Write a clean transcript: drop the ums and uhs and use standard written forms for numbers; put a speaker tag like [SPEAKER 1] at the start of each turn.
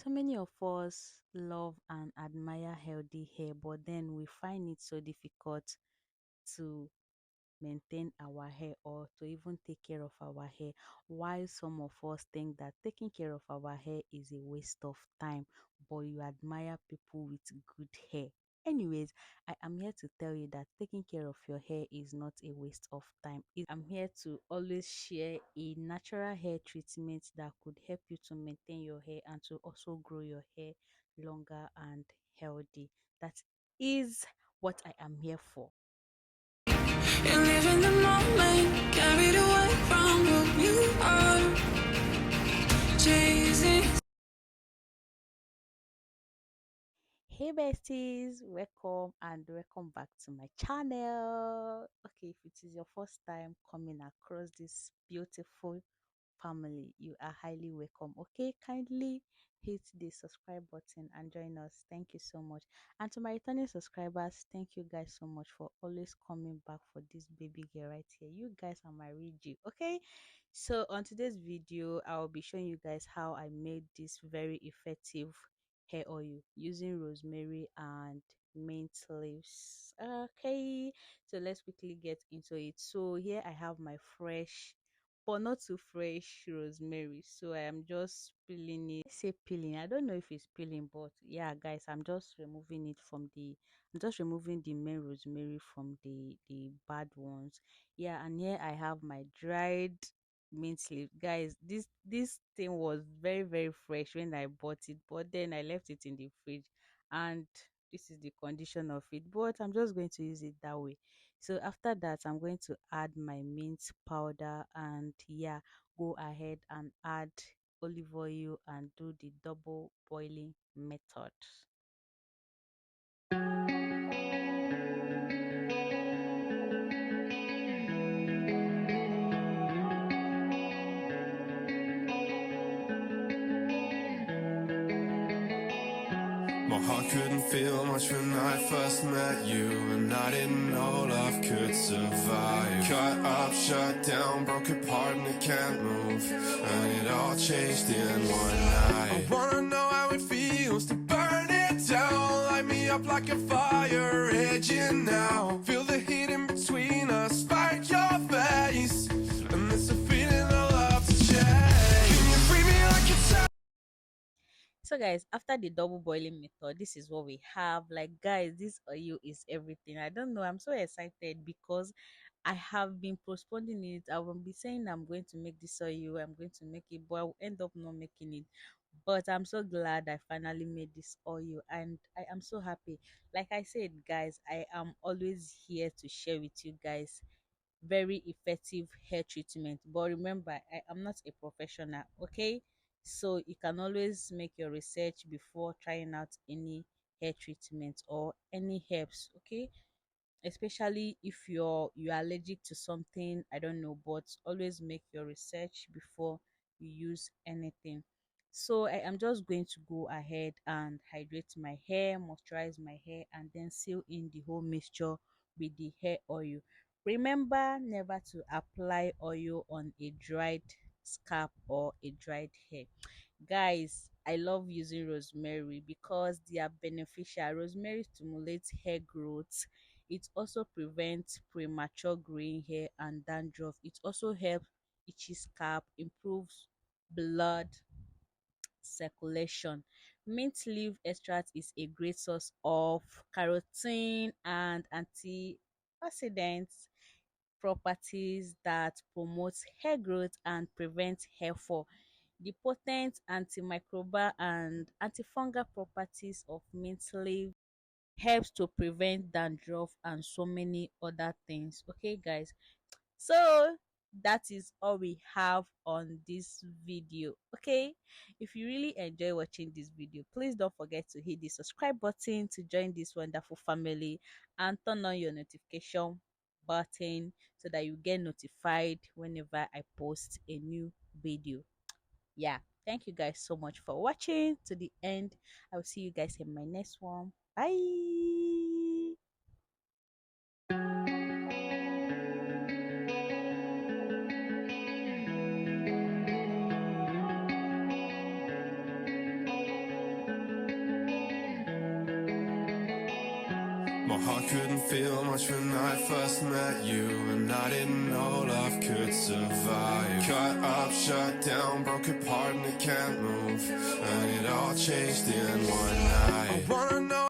[SPEAKER 1] So many of us love and admire healthy hair, but then we find it so difficult to maintain our hair or to even take care of our hair. While some of us think that taking care of our hair is a waste of time, but you admire people with good hair. Anyways, I am here to tell you that taking care of your hair is not a waste of time. I'm here to always share a natural hair treatment that could help you to maintain your hair and to also grow your hair longer and healthy. That is what I am here for.
[SPEAKER 2] And live in the moment, carried away from who you are. Chasing.
[SPEAKER 1] Hey besties, welcome and welcome back to my channel. Okay, if it is your first time coming across this beautiful family, you are highly welcome. Okay, kindly hit the subscribe button and join us. Thank you so much. And to my returning subscribers, thank you guys so much for always coming back for this baby girl right here. You guys are my real G. Okay, so on today's video, I'll be showing you guys how I made this very effective hair oil using rosemary and mint leaves. Okay, so let's quickly get into it. So here I have my fresh but not too fresh rosemary, so I am just peeling it. I say peeling, I don't know if it's peeling, but yeah guys, I'm just removing the main rosemary from the bad ones. Yeah, and here I have my dried mint leaf. Guys, this thing was very fresh when I bought it, but then I left it in the fridge, and this is the condition of it, but I'm just going to use it that way. So after that, I'm going to add my mint powder, and yeah, go ahead and add olive oil and do the double boiling method.
[SPEAKER 2] My heart couldn't feel much when I first met you, and I didn't know love could survive. Cut up, shut down, broke apart and it can't move, and it all changed in one night. I wanna know how it feels to burn it down, light me up like a fire raging now. Feel the heat in between us, fight your face, and it's a feeling I love to change. Can you free me like it's
[SPEAKER 1] So guys, after the double boiling method, this is what we have. Like guys, this oil is everything. I don't know, I'm so excited because I have been postponing it. I will be saying I'm going to make this oil, I'm going to make it, but I will end up not making it. But I'm so glad I finally made this oil, and I am so happy. Like I said guys, I am always here to share with you guys very effective hair treatment. But remember, I am not a professional, okay? So you can always make your research before trying out any hair treatment or any herbs, okay? Especially if you're allergic to something, I don't know, but always make your research before you use anything. So I am just going to go ahead and hydrate my hair, moisturize my hair, and then seal in the whole mixture with the hair oil. Remember never to apply oil on a dried scalp or a dried hair. Guys, I love using rosemary because they are beneficial. Rosemary stimulates hair growth. It also prevents premature graying hair and dandruff. It also helps itchy scalp, improves blood circulation. Mint leaf extract is a great source of carotene and antioxidants properties that promote hair growth and prevent hair fall. The potent antimicrobial and antifungal properties of mint leaf helps to prevent dandruff and so many other things. Okay guys, so that is all we have on this video. Okay, if you really enjoy watching this video, please don't forget to hit the subscribe button to join this wonderful family, and turn on your notification button so that you get notified whenever I post a new video. Yeah, thank you guys so much for watching to the end. I will see you guys in my next one. Bye.
[SPEAKER 2] My heart couldn't feel much when I first met you, and I didn't know love could survive. Cut up, shut down, broke apart and it can't move, and it all changed in one night. I wanna know